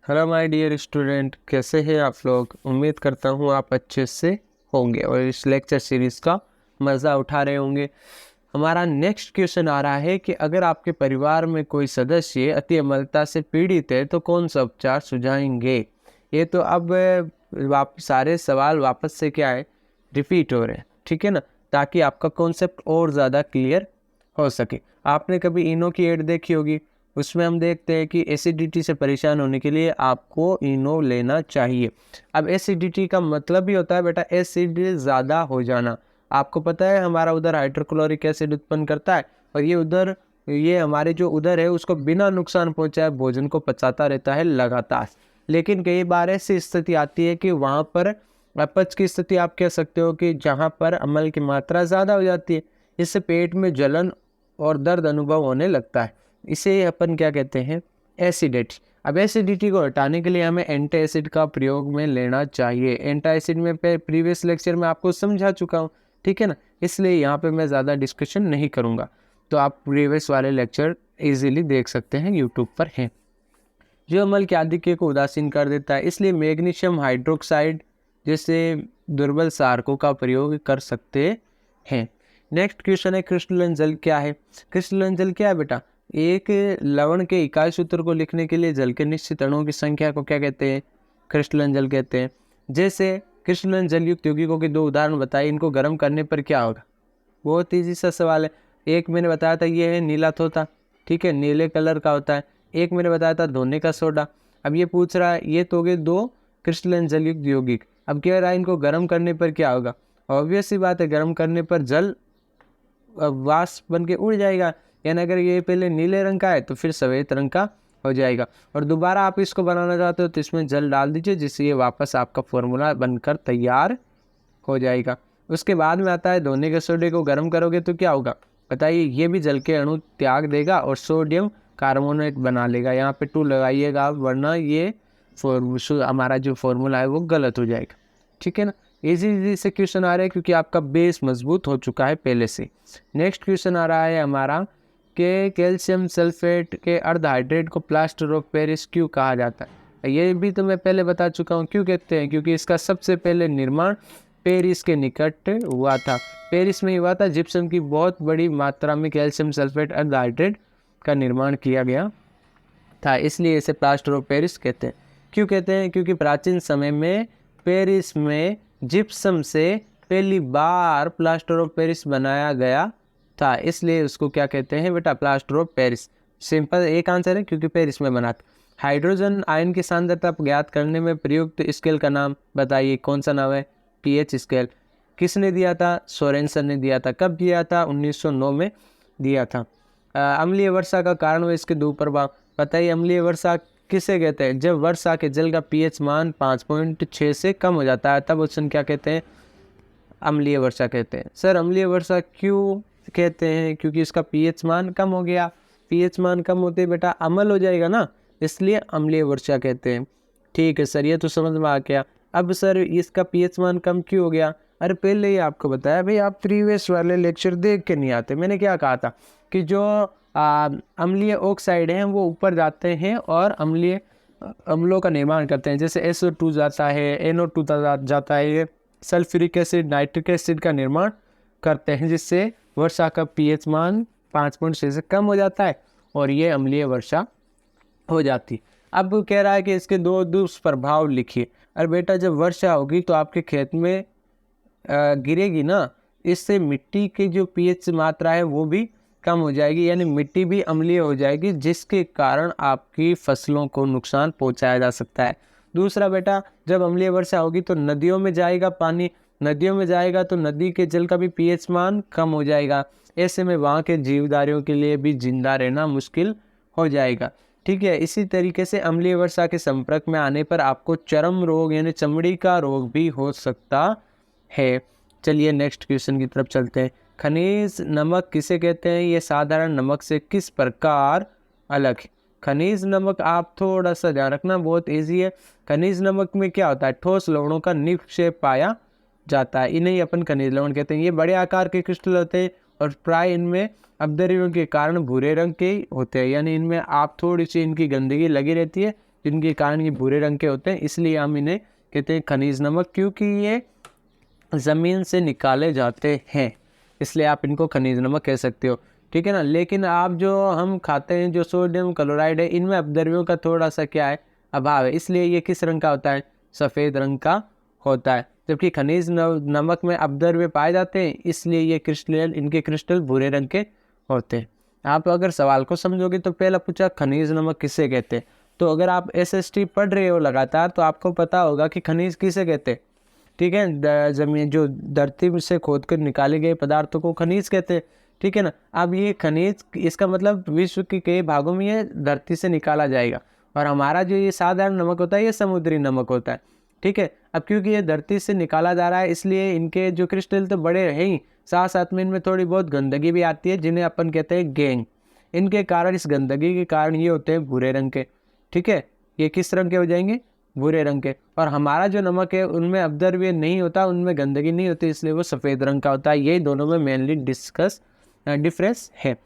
Hello my dear student, कैसे हैं आप लोग। उम्मीद करता हूँ आप अच्छे से होंगे और इस लेक्चर सीरीज़ का मज़ा उठा रहे होंगे। हमारा नेक्स्ट क्वेश्चन आ रहा है कि अगर आपके परिवार में कोई सदस्य अति अम्लता से पीड़ित है तो कौन सा उपचार सुझाएंगे। ये तो अब सारे सवाल वापस से क्या है, रिपीट हो रहे हैं, ठीक है ना, ताकि आपका कॉन्सेप्ट और ज़्यादा क्लियर हो सके। आपने कभी इनो की एड देखी होगी, उसमें हम देखते हैं कि एसिडिटी से परेशान होने के लिए आपको इनो लेना चाहिए। अब एसिडिटी का मतलब ही होता है बेटा एसिड ज़्यादा हो जाना। आपको पता है हमारा उधर हाइड्रोक्लोरिक एसिड उत्पन्न करता है और ये हमारे जो उधर है उसको बिना नुकसान पहुंचाए भोजन को पचाता रहता है लगातार। लेकिन कई बार ऐसी स्थिति आती है कि वहाँ पर अपच की स्थिति आप कह सकते हो कि जहाँ पर अम्ल की मात्रा ज़्यादा हो जाती है। इससे पेट में जलन और दर्द अनुभव होने लगता है। इसे अपन क्या कहते हैं, एसिडिटी। अब एसिडिटी को हटाने के लिए हमें एंटी एसिड का प्रयोग में लेना चाहिए। एंटी एसिड में प्रीवियस लेक्चर में आपको समझा चुका हूँ, ठीक है ना, इसलिए यहाँ पे मैं ज़्यादा डिस्कशन नहीं करूँगा। तो आप प्रीवियस वाले लेक्चर इजीली देख सकते हैं, यूट्यूब पर हैं। जो अम्ल के आधिक्य को उदासीन कर देता है, इसलिए मैग्नीशियम हाइड्रोक्साइड जैसे दुर्बल सारकों का प्रयोग कर सकते हैं। नेक्स्ट क्वेश्चन है क्रिस्टलन जल क्या है। क्रिस्टलन जल क्या है बेटा, एक लवण के इकाई सूत्र को लिखने के लिए जल के निश्चित अणुओं की संख्या को क्या कहते हैं, क्रिस्टलन जल कहते हैं। जैसे क्रिस्टलन जल युक्त यौगिकों के 2 उदाहरण बताइए, इनको गर्म करने पर क्या होगा। बहुत ईजी सा सवाल है। एक मैंने बताया था ये है नीला तोता, ठीक है, नीले कलर का होता है। एक मैंने बताया था धोने का सोडा। अब ये पूछ रहा है, ये तो हो गए 2 क्रिस्टलन जलयुक्त यौगिक। अब कह रहा है इनको गर्म करने पर क्या होगा। ऑब्वियस सी बात है, गर्म करने पर जल वाष्प बन के उड़ जाएगा। यानी अगर ये पहले नीले रंग का है तो फिर सफ़ेद रंग का हो जाएगा। और दोबारा आप इसको बनाना चाहते हो तो इसमें जल डाल दीजिए, जिससे ये वापस आपका फॉर्मूला बनकर तैयार हो जाएगा। उसके बाद में आता है धोने के सोडे को गर्म करोगे तो क्या होगा बताइए। ये भी जल के अणु त्याग देगा और सोडियम कार्बोनेट बना लेगा। यहाँ पे 2 लगाइएगा, वरना ये हमारा जो फॉर्मूला है वो गलत हो जाएगा, ठीक है ना। इजी से क्वेश्चन आ रहे हैं क्योंकि आपका बेस मजबूत हो चुका है पहले से। नेक्स्ट क्वेश्चन आ रहा है हमारा कि कैल्शियम सल्फेट के अर्धहाइड्रेट को प्लास्टर ऑफ पेरिस क्यों कहा जाता है। ये भी तो मैं पहले बता चुका हूँ क्यों कहते हैं, क्योंकि इसका सबसे पहले निर्माण पेरिस के निकट हुआ था। पेरिस में हुआ था, जिप्सम की बहुत बड़ी मात्रा में कैल्शियम सल्फेट अर्धहाइड्रेट का निर्माण किया गया था, इसलिए इसे प्लास्टर ऑफ पेरिस कहते हैं। क्यों कहते हैं, क्योंकि प्राचीन समय में पेरिस में जिप्सम से पहली बार प्लास्टर ऑफ पेरिस बनाया गया था, इसलिए उसको क्या कहते हैं बेटा, प्लास्टर ऑफ पेरिस। सिंपल एक आंसर है, क्योंकि पेरिस में बना था। हाइड्रोजन आयन की सांद्रता ज्ञात करने में प्रयुक्त स्केल का नाम बताइए, कौन सा नाम है, पीएच स्केल। किसने दिया था, सोरेनसन ने दिया था। कब दिया था, 1909 में दिया था। अम्लीय वर्षा का कारण व इसके दुष्प्रभाव बताइए। अम्लीय वर्षा किसे कहते हैं, जब वर्षा के जल का पीएच मान 5.6 से कम हो जाता है तब उसे क्या कहते हैं, अम्लीय वर्षा कहते हैं। सर अम्लीय वर्षा क्यों कहते हैं, क्योंकि इसका पीएच मान कम हो गया। पीएच मान कम होते बेटा अम्ल हो जाएगा ना, इसलिए अम्लीय वर्षा कहते हैं। ठीक है सर, ये तो समझ में आ गया। अब सर इसका पीएच मान कम क्यों हो गया, अरे पहले ही आपको बताया भाई, आप प्रीवियस वाले लेक्चर देख के नहीं आते। मैंने क्या कहा था कि जो अम्लीय ऑक्साइड हैं वो ऊपर जाते हैं और अम्लीय अम्लों का निर्माण करते हैं। जैसे SO2 जाता है, NO2 जाता है, ये सल्फ्यूरिक एसिड, नाइट्रिक एसिड का निर्माण करते हैं, जिससे वर्षा का पीएच मान 5.6 से कम हो जाता है और ये अम्लीय वर्षा हो जाती। अब कह रहा है कि इसके 2 दुष्प्रभाव लिखिए। अरे बेटा जब वर्षा होगी तो आपके खेत में गिरेगी ना, इससे मिट्टी की जो पीएच मात्रा है वो भी कम हो जाएगी, यानी मिट्टी भी अम्लीय हो जाएगी, जिसके कारण आपकी फसलों को नुकसान पहुंचाया जा सकता है। दूसरा बेटा, जब अम्लीय वर्षा होगी तो नदियों में जाएगा पानी, नदियों में जाएगा तो नदी के जल का भी पीएच मान कम हो जाएगा। ऐसे में वहाँ के जीवधारियों के लिए भी जिंदा रहना मुश्किल हो जाएगा, ठीक है। इसी तरीके से अम्लीय वर्षा के संपर्क में आने पर आपको चर्म रोग यानी चमड़ी का रोग भी हो सकता है। चलिए नेक्स्ट क्वेश्चन की तरफ चलते हैं। खनिज नमक किसे कहते हैं, ये साधारण नमक से किस प्रकार अलग है। खनिज नमक आप थोड़ा सा ध्यान रखना, बहुत इजी है। खनिज नमक में क्या होता है, ठोस लवणों का निक्षेप पाया जाता है, इन्हें अपन खनिज लवण कहते हैं। ये बड़े आकार के क्रिस्टल होते हैं और प्राय इनमें अपद्रव्यों के कारण भूरे रंग के होते हैं, यानी इनमें आप थोड़ी सी इनकी गंदगी लगी रहती है, जिनके कारण ये भूरे रंग के होते हैं, इसलिए हम इन्हें कहते हैं खनिज नमक, क्योंकि ये ज़मीन से निकाले जाते हैं, इसलिए आप इनको खनिज नमक कह सकते हो, ठीक है ना। लेकिन आप जो हम खाते हैं जो सोडियम क्लोराइड है, इनमें अपद्रव्यों का थोड़ा सा क्या है, अभाव है, इसलिए ये किस रंग का होता है, सफ़ेद रंग का होता है। जबकि खनिज नमक में अपद्रव्य पाए जाते हैं, इसलिए ये क्रिस्टल, इनके क्रिस्टल भूरे रंग के होते हैं। आप अगर सवाल को समझोगे तो पहला पूछा खनिज नमक किसे कहते हैं, तो अगर आप SST पढ़ रहे हो लगातार तो आपको पता होगा कि खनिज किसे कहते हैं, ठीक है। जमीन जो धरती से खोद कर निकाले गए पदार्थों को खनिज कहते हैं, ठीक है ना। अब ये खनिज, इसका मतलब विश्व के कई भागों में ये धरती से निकाला जाएगा, और हमारा जो ये साधारण नमक होता है ये समुद्री नमक होता है, ठीक है। अब क्योंकि ये धरती से निकाला जा रहा है, इसलिए इनके जो क्रिस्टल तो बड़े हैं ही, साथ साथ में इनमें थोड़ी बहुत गंदगी भी आती है, जिन्हें अपन कहते हैं गैंग। इनके कारण, इस गंदगी के कारण ये होते हैं भूरे रंग के, ठीक है। ये किस रंग के हो जाएंगे, भूरे रंग के। और हमारा जो नमक है उनमें अपद्रव्य नहीं होता, उनमें गंदगी नहीं होती, इसलिए वो सफ़ेद रंग का होता है। यही दोनों में मेनली डिफरेंस है।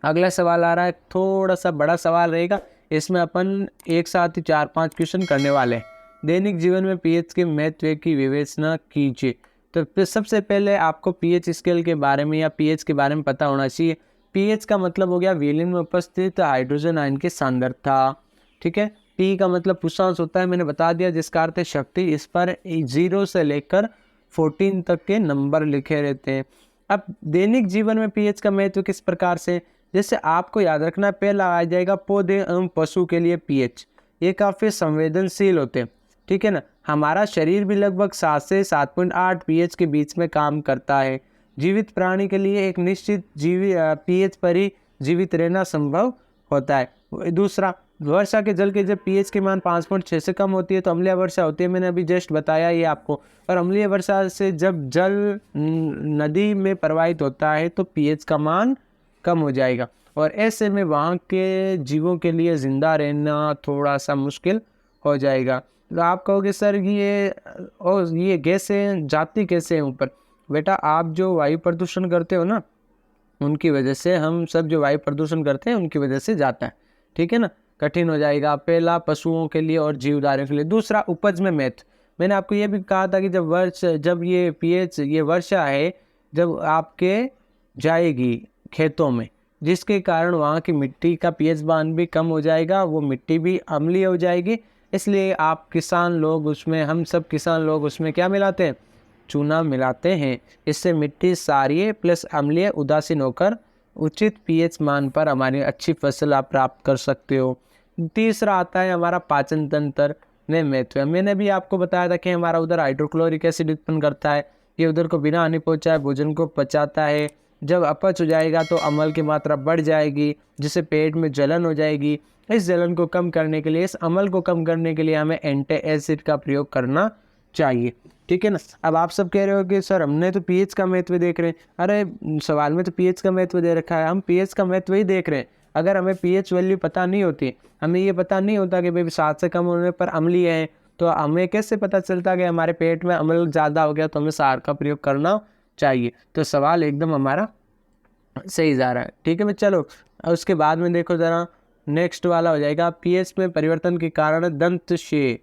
अगला सवाल आ रहा है, थोड़ा सा बड़ा सवाल रहेगा, इसमें अपन एक साथ ही 4-5 क्वेश्चन करने वाले हैं। दैनिक जीवन में पीएच के महत्व की विवेचना कीजिए। तो फिर सबसे पहले आपको पीएच स्केल के बारे में या पीएच के बारे में पता होना चाहिए। पीएच का मतलब हो गया विलीन में उपस्थित हाइड्रोजन आयन की सांद्रता, ठीक है। पी का मतलब पुष्पांश होता है, मैंने बता दिया, जिसका अर्थ है शक्ति। इस पर 0 से लेकर 14 तक के नंबर लिखे रहते हैं। अब दैनिक जीवन में पीएच का महत्व किस प्रकार से, जैसे आपको याद रखना, पहला आ जाएगा पौधे एवं पशु के लिए पीएच, ये काफ़ी संवेदनशील होते हैं, ठीक है ना। हमारा शरीर भी लगभग 7 से 7.8 पीएच के बीच में काम करता है। जीवित प्राणी के लिए एक निश्चित पीएच पर ही जीवित रहना संभव होता है। दूसरा, वर्षा के जल के जब पीएच के मान 5.6 से कम होती है तो अम्लीय वर्षा होती है, मैंने अभी जस्ट बताया ये आपको। और अम्लीय वर्षा से जब जल नदी में प्रवाहित होता है तो पीएच का मान कम हो जाएगा, और ऐसे में वहाँ के जीवों के लिए ज़िंदा रहना थोड़ा सा मुश्किल हो जाएगा। तो आप कहोगे सर ये गैसें जाती कैसे हैं ऊपर। बेटा, आप जो वायु प्रदूषण करते हो ना, उनकी वजह से, हम सब जो वायु प्रदूषण करते हैं उनकी वजह से जाता है, ठीक है ना। कठिन हो जाएगा, पहला पशुओं के लिए और जीवधारियों के लिए। दूसरा, उपज में महत्व, मैंने आपको ये भी कहा था कि जब ये पीएच, ये वर्षा है जब आपके जाएगी खेतों में, जिसके कारण वहाँ की मिट्टी का पीएच मान भी कम हो जाएगा, वो मिट्टी भी अम्लीय हो जाएगी। इसलिए आप किसान लोग उसमें, हम सब किसान लोग उसमें क्या मिलाते हैं, चूना मिलाते हैं। इससे मिट्टी क्षारीय प्लस अम्लीय उदासीन होकर उचित पीएच मान पर हमारी अच्छी फसल आप प्राप्त कर सकते हो। तीसरा आता है हमारा पाचन तंत्र में महत्व। मैंने भी आपको बताया था कि हमारा उधर हाइड्रोक्लोरिक एसिड उत्पन्न करता है, ये उधर को बिना हानि पहुंचाए भोजन को पचाता है। जब अपच हो जाएगा तो अम्ल की मात्रा बढ़ जाएगी, जिससे पेट में जलन हो जाएगी। इस जलन को कम करने के लिए, इस अम्ल को कम करने के लिए हमें एंटी एसिड का प्रयोग करना चाहिए, ठीक है ना। अब आप सब कह रहे हो कि सर हमने तो पीएच का महत्व देख रहे हैं। अरे सवाल में तो पीएच का महत्व दे रखा है, हम पीएच का महत्व ही देख रहे हैं। अगर हमें पीएच वैल्यू पता नहीं होती, हमें ये पता नहीं होता कि भाई 7 से कम होने पर अम्लीय है, तो हमें कैसे पता चलता कि हमारे पेट में अम्ल ज़्यादा हो गया तो हमें क्षार का प्रयोग करना चाहिए। तो सवाल एकदम हमारा सही जा रहा है, ठीक है। मैं चलो उसके बाद में देखो ज़रा, नेक्स्ट वाला हो जाएगा पीएच में परिवर्तन के कारण दंत क्षय।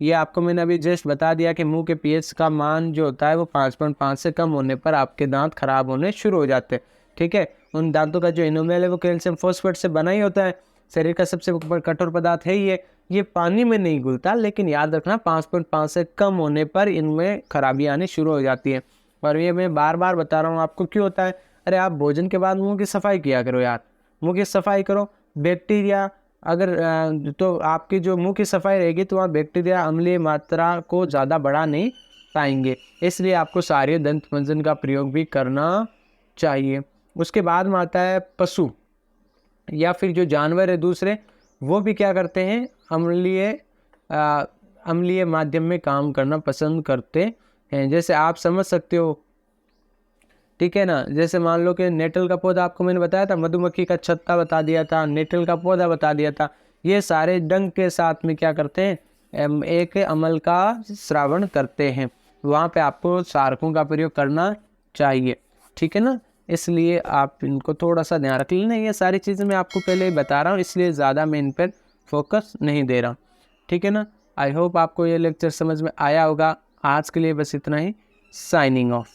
ये आपको मैंने अभी जस्ट बता दिया कि मुंह के पीएच का मान जो होता है वो 5.5 से कम होने पर आपके दांत खराब होने शुरू हो जाते हैं, ठीक है। उन दांतों का जो इनोमेल है वो कैल्शियम फॉस्फेट से बना ही होता है, शरीर का सबसे कठोर पदार्थ है ये पानी में नहीं घुलता, लेकिन याद रखना 5.5 से कम होने पर इनमें खराबी आनी शुरू हो जाती है। और ये मैं बार बार बता रहा हूँ आपको, क्यों होता है। अरे आप भोजन के बाद मुंह की सफाई किया करो यार, मुंह की सफाई करो। बैक्टीरिया अगर तो आपकी जो मुंह की सफाई रहेगी तो वहाँ बैक्टीरिया अम्लीय मात्रा को ज़्यादा बढ़ा नहीं पाएंगे, इसलिए आपको क्षारीय दंत मंजन का प्रयोग भी करना चाहिए। उसके बाद में आता है पशु या फिर जो जानवर है दूसरे, वो भी क्या करते हैं, अम्लीय माध्यम में काम करना पसंद करते हैं। जैसे आप समझ सकते हो, ठीक है ना। जैसे मान लो कि नेटल का पौधा आपको मैंने बताया था, मधुमक्खी का छत्ता बता दिया था, नेटल का पौधा बता दिया था। ये सारे डंक के साथ में क्या करते हैं, एक अम्ल का श्रावण करते हैं। वहाँ पे आपको क्षारकों का प्रयोग करना चाहिए, ठीक है ना। इसलिए आप इनको थोड़ा सा ध्यान रख लेना। ये सारी चीज़ें मैं आपको पहले ही बता रहा हूँ, इसलिए ज़्यादा मैं इन पर फोकस नहीं दे रहा हूँ। ठीक है ना। आई होप आपको ये लेक्चर समझ में आया होगा। आज के लिए बस इतना ही। Signing off.